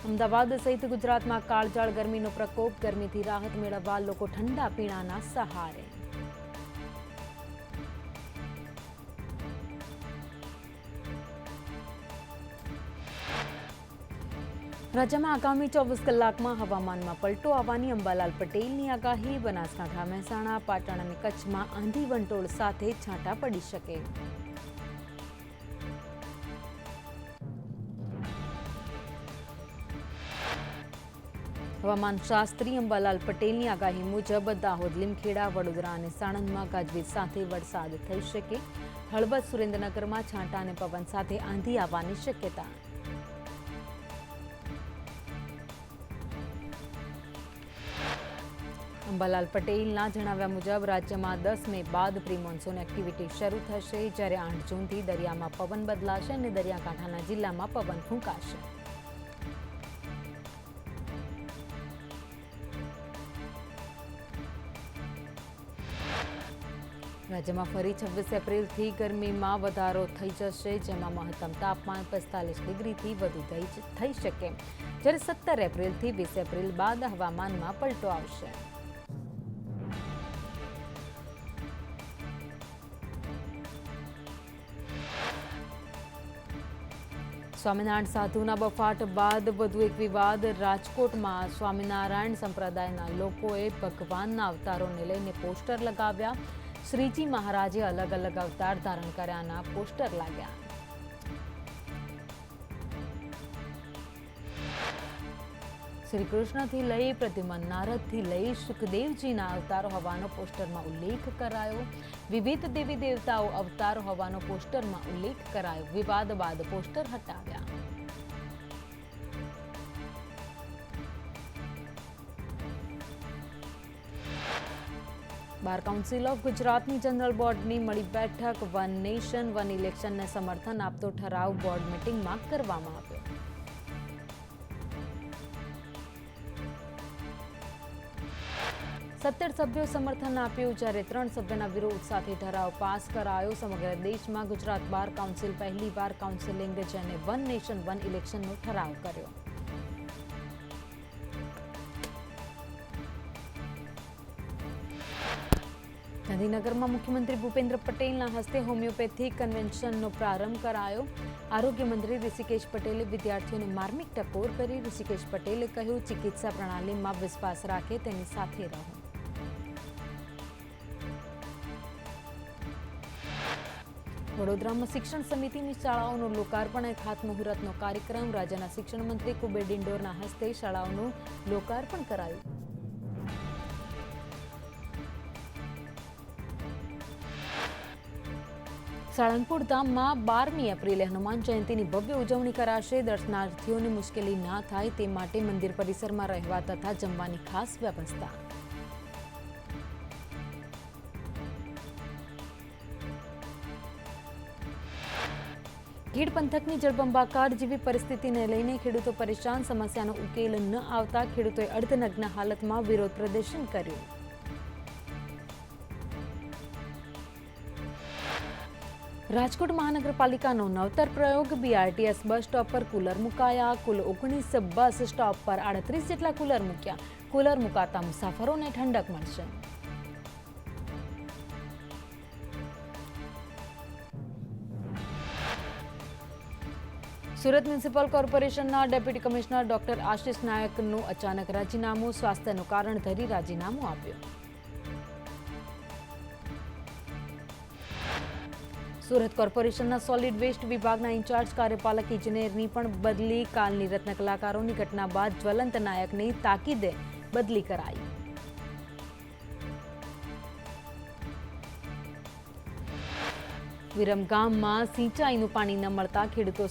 અમદાવાદ સહિત ગુજરાતમાં કાળઝાળ ગરમીનો પ્રકોપ. ગરમીથી રાહત મેળવવા લોકો ઠંડા પીણાના સહારે. રાજ્યમાં આગામી 24 કલાકમાં હવામાનમાં પલટો આવવાની અંબાલાલ પટેલની આગાહી. બનાસકાંઠા, મહેસાણા, પાટણ અને કચ્છમાં આંધી વંટોળ સાથે છાંટા પડી શકે. હવામાન શાસ્ત્રી અંબાલાલ પટેલની આગાહી મુજબ દાહોદ, લીમખેડા, વડોદરા અને સાણંદમાં ગાજવીજ સાથે વરસાદ થઈ શકે. હળવદ, સુરેન્દ્રનગરમાં છાંટા અને પવન સાથે આંધી આવવાની શક્યતા. અંબાલાલ પટેલના જણાવ્યા મુજબ રાજ્યમાં 10 મે બાદ પ્રી મોન્સૂન એક્ટિવિટી શરૂ થશે, જ્યારે 8 જૂનથી દરિયામાં પવન બદલાશે અને દરિયાકાંઠાના જિલ્લામાં પવન ફૂંકાશે. રાજ્યમાં ફરી 26 એપ્રિલથી ગરમીમાં વધારો થઈ જશે, જેમાં મહત્તમ તાપમાન 45 ડિગ્રીથી વધુ થઈ શકે, જ્યારે 17 એપ્રિલથી 20 એપ્રિલ બાદ હવામાનમાં પલટો આવશે. સ્વામિનારાયણ સાધુના બફાટ બાદ વધુ એક વિવાદ. રાજકોટમાં સ્વામિનારાયણ સંપ્રદાયના લોકોએ ભગવાનના અવતારોને લઈને પોસ્ટર લગાવ્યા. શ્રીજી મહારાજે અલગ અલગ અવતાર ધારણ કર્યાના પોસ્ટર લાગ્યા. શ્રી કૃષ્ણથી લઈ પ્રદ્યુમન, નારદથી લઈ સુખદેવજીના અવતારો હોવાનો પોસ્ટરમાં ઉલ્લેખ કરાયો. વિવિધ દેવી દેવતાઓ અવતારો હોવાનો પોસ્ટરમાં ઉલ્લેખ કરાયો. વિવાદ બાદ પોસ્ટર હટાવ્યા. બાર કાઉન્સિલ ઓફ ગુજરાતની જનરલ બોર્ડની મળી બેઠક. વન નેશન વન ઇલેક્શનને સમર્થન આપતો ઠરાવ બોર્ડ મિટિંગમાં કરવામાં આવ્યો. સત્તર સભ્યો સમર્થન આપ્યું, જ્યારે 3 સભ્યના વિરોધ સાથે ઠરાવ પાસ કરાયો. સમગ્ર દેશમાં ગુજરાત બાર કાઉન્સિલ પહેલીવાર કાઉન્સિલિંગ જેને વન નેશન વન ઇલેક્શનનો ઠરાવ કર્યો. ગાંધીનગરમાં મુખ્યમંત્રી ભૂપેન્દ્ર પટેલના હસ્તે હોમિયોપેથિક કન્વેન્શનનો પ્રારંભ કરાયો. આરોગ્ય મંત્રી ઋષિકેશ પટેલે વિદ્યાર્થીઓને માર્મિક ટકોર કરી. ઋષિકેશ પટેલે કહ્યું, ચિકિત્સા પ્રણાલીમાં વિશ્વાસ રાખે તેની સાથે રહો. વડોદરામાં શિક્ષણ સમિતિની શાળાઓનું લોકાર્પણ અને ખાતમુહૂર્તનો કાર્યક્રમ. રાજ્યના શિક્ષણ મંત્રી કુબેર ડિંડોરના હસ્તે શાળાઓનું લોકાર્પણ કરાયું. સાળંગપુર ધામમાં 12મી એપ્રિલે હનુમાન જયંતીની ભવ્ય ઉજવણી કરાશે. દર્શનાર્થીઓને મુશ્કેલી ના થાય તે માટે મંદિર પરિસરમાં રહેવા તથા જમવાની ખાસ વ્યવસ્થા. ગીર પંથકની જળબંબાકાર જેવી પરિસ્થિતિને લઈને ખેડૂતો પરેશાન. સમસ્યાનો ઉકેલ ન આવતા ખેડૂતોએ અર્ધનગ્ન હાલતમાં વિરોધ પ્રદર્શન કર્યું. રાજકોટ મહાનગરપાલિકાનો નવતર પ્રયોગ. BRTS બસ સ્ટોપ પર કુલર મુકાયા. કુલ 19 બસ સ્ટોપ પર 38 જેટલા કુલર મૂક્યા. કુલર મુકાતા મુસાફરોને ઠંડક મળશે. સુરત મ્યુનિસિપલ કોર્પોરેશનના ડેપ્યુટી કમિશનર ડોક્ટર આશિષ નાયકનું અચાનક રાજીનામું. સ્વાસ્થ્યનું કારણ ધરી રાજીનામું આપ્યું. સુરત કોર્પોરેશનના સોલિડ વેસ્ટ વિભાગના ઇન્ચાર્જ કાર્યપાલક ઇજનેરની પણ બદલી. કાલની રત્ન કલાકારોની ઘટના બાદ જ્વલંત નાયકની તાકીદે બદલી કરાઈ. વિરમગામમાં સિંચાઈનું પાણી ન મળતા ખેડૂતો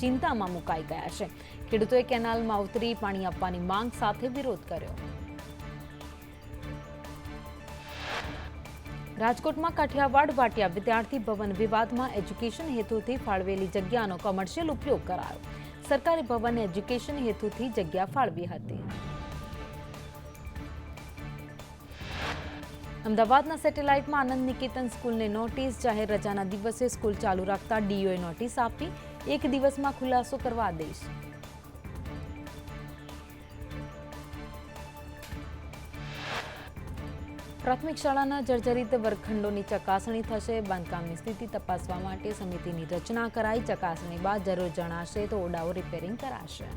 ચિંતામાં મુકાઈ ગયા છે. ખેડૂતોએ કેનાલમાં ઉતરી પાણી આપવાની માંગ સાથે વિરોધ કર્યો. રાજકોટમાં કાઠિયાવાડ ભાટિયા વિદ્યાર્થી ભવન વિવાદમાં એજ્યુકેશન હેતુથી ફાળવેલી જગ્યાનો કોમર્શિયલ ઉપયોગ કરાયો. સરકારી ભવને એજ્યુકેશન હેતુથી જગ્યા ફાળવી હતી. અમદાવાદના સેટેલાઇટમાં આનંદ નિકેતન સ્કૂલને નોટિસ. જાહેર રજાના દિવસે સ્કૂલ ચાલુ રાખતા ડીઓએ નોટિસ આપી. 1 દિવસમાં ખુલાસો કરવા આદેશ. પ્રાથમિક શાળાના જર્જરિત વર્ગખંડોની ચકાસણી થશે. બાંધકામની સ્થિતિ તપાસવા માટે સમિતિની રચના કરાઈ. ચકાસણી બાદ જરૂર જણાશે તો ઓરડાઓ રિપેરિંગ કરાશે.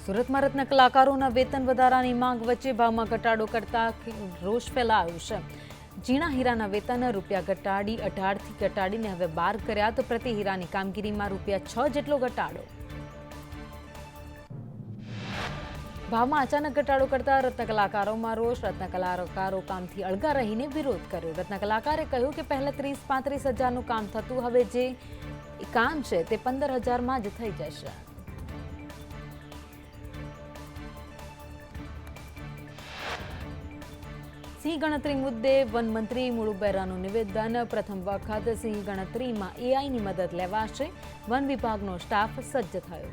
સુરતમાં રત્ન કલાકારોના વેતન વધારાની માંગ વચ્ચે ભાવમાં ઘટાડો કરતા રોષ ફેલાયો છે. ઝીણા હીરાના વેતન રૂપિયા ઘટાડી 18થી ઘટાડીને હવે 12 કર્યા તો પ્રતિ હીરાની કામગીરીમાં રૂપિયા 6 જેટલો ઘટાડો. ભાવમાં અચાનક ઘટાડો કરતા રત્ન કલાકારોમાં રોષ. રત્ન કલાકારો કામથી અળગા રહીને વિરોધ કર્યો. રત્ન કલાકારે કહ્યું કે પહેલા 30-35 હજારનું કામ થતું, હવે જે કામ છે તે 15 હજારમાં જ થઈ જશે. સિંહ ગણતરી મુદ્દે વન મંત્રી મુળુ બેરાનું નિવેદન. પ્રથમ વખત સિંહ ગણતરીમાં એઆઈની મદદ લેવાશે. વન વિભાગનો સ્ટાફ સજ્જ થયો.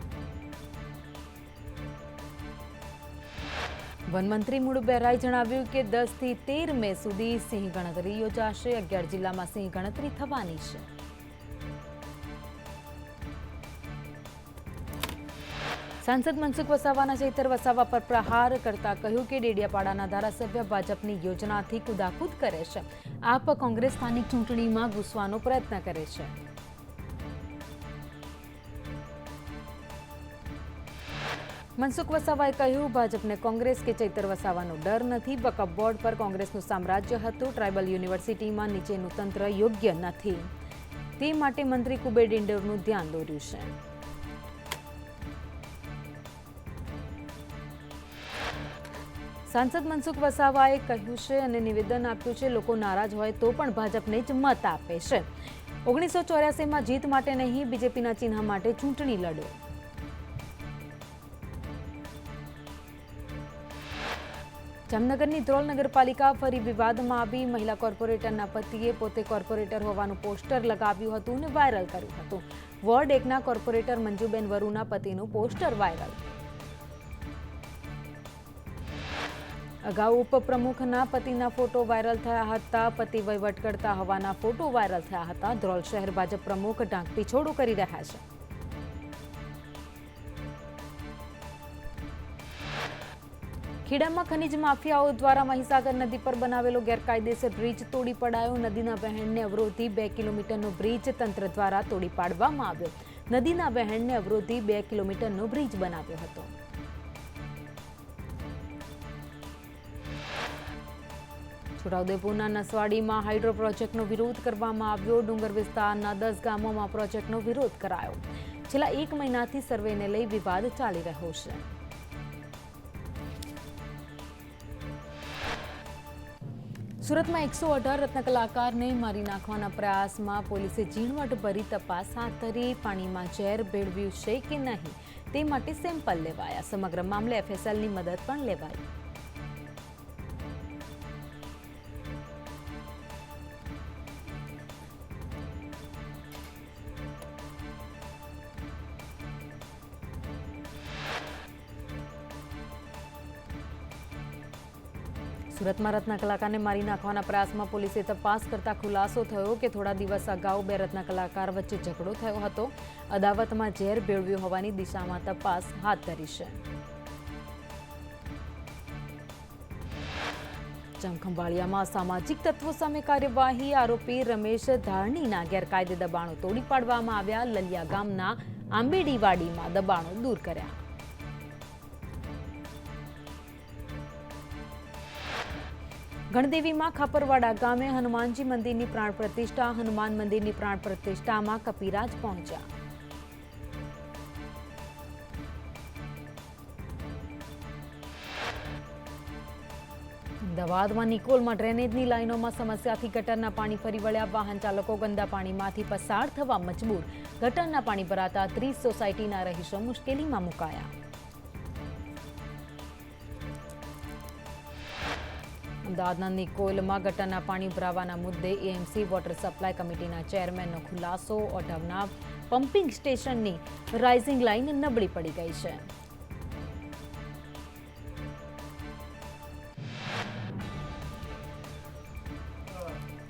વનમંત્રી મુળુ બેરાએ જણાવ્યું કે 10 થી 13 મે સુધી સિંહ ગણતરી યોજાશે. 11 જિલ્લામાં સિંહ ગણતરી થવાની છે. સાંસદ મનસુખ વસાવાના ચૈતર વસાવા પર પ્રહાર કરતા કહ્યું કે ડેડિયાપાડાના ધારાસભ્ય ભાજપની યોજનાથી કુદાકૂદ કરે છે. આપ કોંગ્રેસ સ્થાનિક ચૂંટણીમાં ઘૂસવાનો પ્રયત્ન કરે છે. મનસુખ વસાવાએ કહ્યું, ભાજપને કોંગ્રેસ કે ચૈતર વસાવાનો ડર નથી. વકફ બોર્ડ પર કોંગ્રેસનું સામ્રાજ્ય હતું. ટ્રાઇબલ યુનિવર્સિટીમાં નીચેનું તંત્ર યોગ્ય નથી. તે માટે મંત્રી કુબેર ડિંડોરનું ધ્યાન દોર્યું છે. સાંસદ મનસુખ વસાવાએ કહ્યું છે અને નિવેદન આપ્યું છે, લોકો નારાજ હોય તો પણ ભાજપને જ મત આપે છે. 1984માં જીત માટે નહીં, બીજેપીના ચિહ્ન માટે ચૂંટણી લડ્યો. જામનગરની ધ્રોલ નગરપાલિકા ફરી વિવાદમાં આવી. મહિલા કોર્પોરેટરના પતિએ પોતે કોર્પોરેટર હોવાનું પોસ્ટર લગાવ્યું હતું અને વાયરલ કર્યું હતું. વોર્ડ 1ના કોર્પોરેટર મંજુબેન વરુના પતિનું પોસ્ટર વાયરલ. અગાઉ ઉપપ્રમુખના પતિના ફોટો વાયરલ થયા હતા. પતિ વહીવટ કરતા હોવાના ફોટો વાયરલ થયા હતા. ધ્રોલ શહેર ભાજપ પ્રમુખ ઢાંક પીછોડું કરી રહ્યા છે. ખેડામાં ખનીજ માફિયાઓ દ્વારા મહીસાગર નદી પર બનાવેલો ગેરકાયદેસર બ્રિજ તોડી પડાયો. નદીના વહેણને અવરોધી 2 કિલોમીટરનો બ્રિજ તંત્ર દ્વારા તોડી પાડવામાં આવ્યો. નદીના વહેણને અવરોધી 2 કિલોમીટરનો બ્રિજ બનાવ્યો હતો. છોટાઉદેપુરના નસવાડીમાં હાઇડ્રો પ્રોજેક્ટનો વિરોધ કરવામાં આવ્યો. ડુંગર વિસ્તારના 10 ગામોમાં પ્રોજેક્ટનો વિરોધ કરાયો. છેલ્લા 1 મહિનાથી સર્વેને લઈ વિવાદ ચાલી રહ્યો છે. સુરતમાં 118 રત્ન કલાકારને મારી નાખવાના પ્રયાસમાં પોલીસે ઝીણવટભરી તપાસ હાથ ધરી. પાણીમાં ઝેર ભેળવ્યું છે કે નહીં તે માટે સેમ્પલ લેવાયા. સમગ્ર મામલે એફએસએલની મદદ પણ લેવાઈ. સુરતમાં રત્ન કલાકારને મારી નાખવાના પ્રયાસમાં પોલીસે તપાસ કરતા ખુલાસો થયો કે થોડા દિવસ અગાઉ 2 રત્ન કલાકાર વચ્ચે ઝઘડો થયો હતો. અદાવતમાં ઝેર ભેળવ્યું હોવાની દિશામાં તપાસ હાથ ધરી છે. જમખંભાળિયામાં સામાજિક તત્વો સામે કાર્યવાહી. આરોપી રમેશ ધારણીના ગેરકાયદે દબાણો તોડી પાડવામાં આવ્યા. લલિયા ગામના આંબેડીવાડીમાં દબાણો દૂર કર્યા. ગણદેવીમાં ખાપરવાડા ગામે હનુમાનજી મંદિરની પ્રાણ પ્રતિષ્ઠા. હનુમાન મંદિરની પ્રાણ પ્રતિષ્ઠામાં કપિરાજ પહોંચ્યા. અમદાવાદમાં નિકોલમાં ડ્રેનેજની લાઇનોમાં સમસ્યાથી ગટરના પાણી ફરી વળ્યા. વાહન ચાલકો ગંદા પાણીમાંથી પસાર થવા મજબૂર. ગટરના પાણી ભરાતા 30 સોસાયટીના રહીશો મુશ્કેલીમાં મુકાયા. અમદાવાદના નિકોલમાં ગટરના પાણી ભરાવાના મુદ્દે એએમસી વોટર સપ્લાય કમિટીના ચેરમેનનો ખુલાસો. ઓઢવના પમ્પિંગ સ્ટેશનની રાઇઝિંગ લાઇન નબળી પડી ગઈ છે.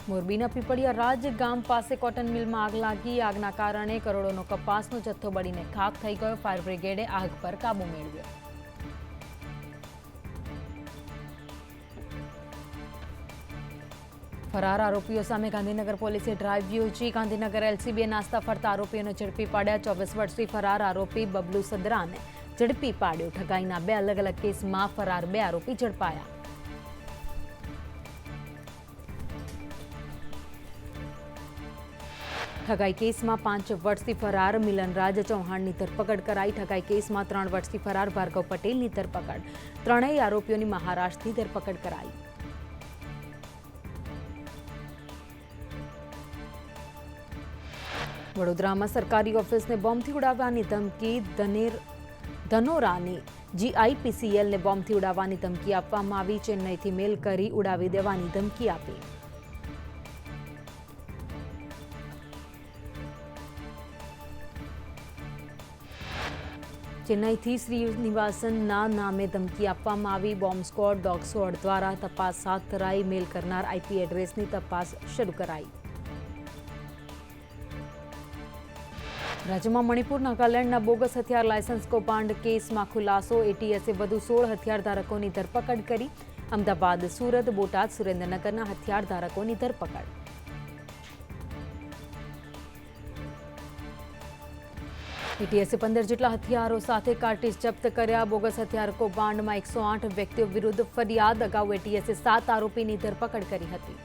મોરબીના પીપળિયા રાજ ગામ પાસે કોટન મિલમાં આગ લાગી. આગના કારણે કરોડોનો કપાસનો જથ્થો બળીને ખાખ થઈ ગયો. ફાયર બ્રિગેડે આગ પર કાબુ મેળવ્યો. ફરાર આરોપીઓ સામે ગાંધીનગર પોલીસે ડ્રાઈવ યોજી. ગાંધીનગર એલસીબીએ નાસ્તા ફરતા આરોપીઓને ઝડપી પાડ્યા. 24 વર્ષીય ફરાર આરોપી બબલુ સદરાને ઝડપી પાડ્યો. ઠગાઈના 2 અલગ અલગ કેસમાં ફરાર 2 આરોપી ઝડપાયા. ઠગાઈ કેસમાં 5 વર્ષથી ફરાર મિલનરાજ ચૌહાણની ધરપકડ કરાઈ. ઠગાઈ કેસમાં 3 વર્ષથી ફરાર ભાર્ગવ પટેલની ધરપકડ. ત્રણેય આરોપીઓની મહારાષ્ટ્રથી ધરપકડ કરાઈ. વડોદરામાં સરકારી ઓફિસને બોમ્બથી ઉડાવવાની ધમકી. ધનોરાની જીઆઈપીસીએલને બોમ્બથી ઉડાવવાની ધમકી આપવામાં આવી. ચેન્નઈથી મેલ કરી ઉડાવી દેવાની ધમકી આપી. ચેન્નઈથી શ્રીનિવાસનના નામે ધમકી આપવામાં આવી. બોમ્બ સ્ક્વોડ, ડોગ સ્ક્વોડ દ્વારા તપાસ હાથ ધરાઈ. મેલ કરનાર આઈપી એડ્રેસની તપાસ શરૂ કરાઈ. રાજ્યમાં મણિપુર નાગાલેન્ડના બોગસ હથિયાર લાયસન્સ કૌભાંડ કેસમાં ખુલાસો. એટીએસે વધુ 16 હથિયાર ધારકોની ધરપકડ કરી. અમદાવાદ, સુરત, બોટાદ, સુરેન્દ્રનગરના હથિયાર ધારકોની ધરપકડ. એટીએસે 15 જેટલા હથિયારો સાથે કાર્ટિજ જપ્ત કર્યા. બોગસ હથિયાર કૌભાંડમાં 108 વ્યક્તિઓ વિરુદ્ધ ફરિયાદ. અગાઉ એટીએસે 7 આરોપીની ધરપકડ કરી હતી.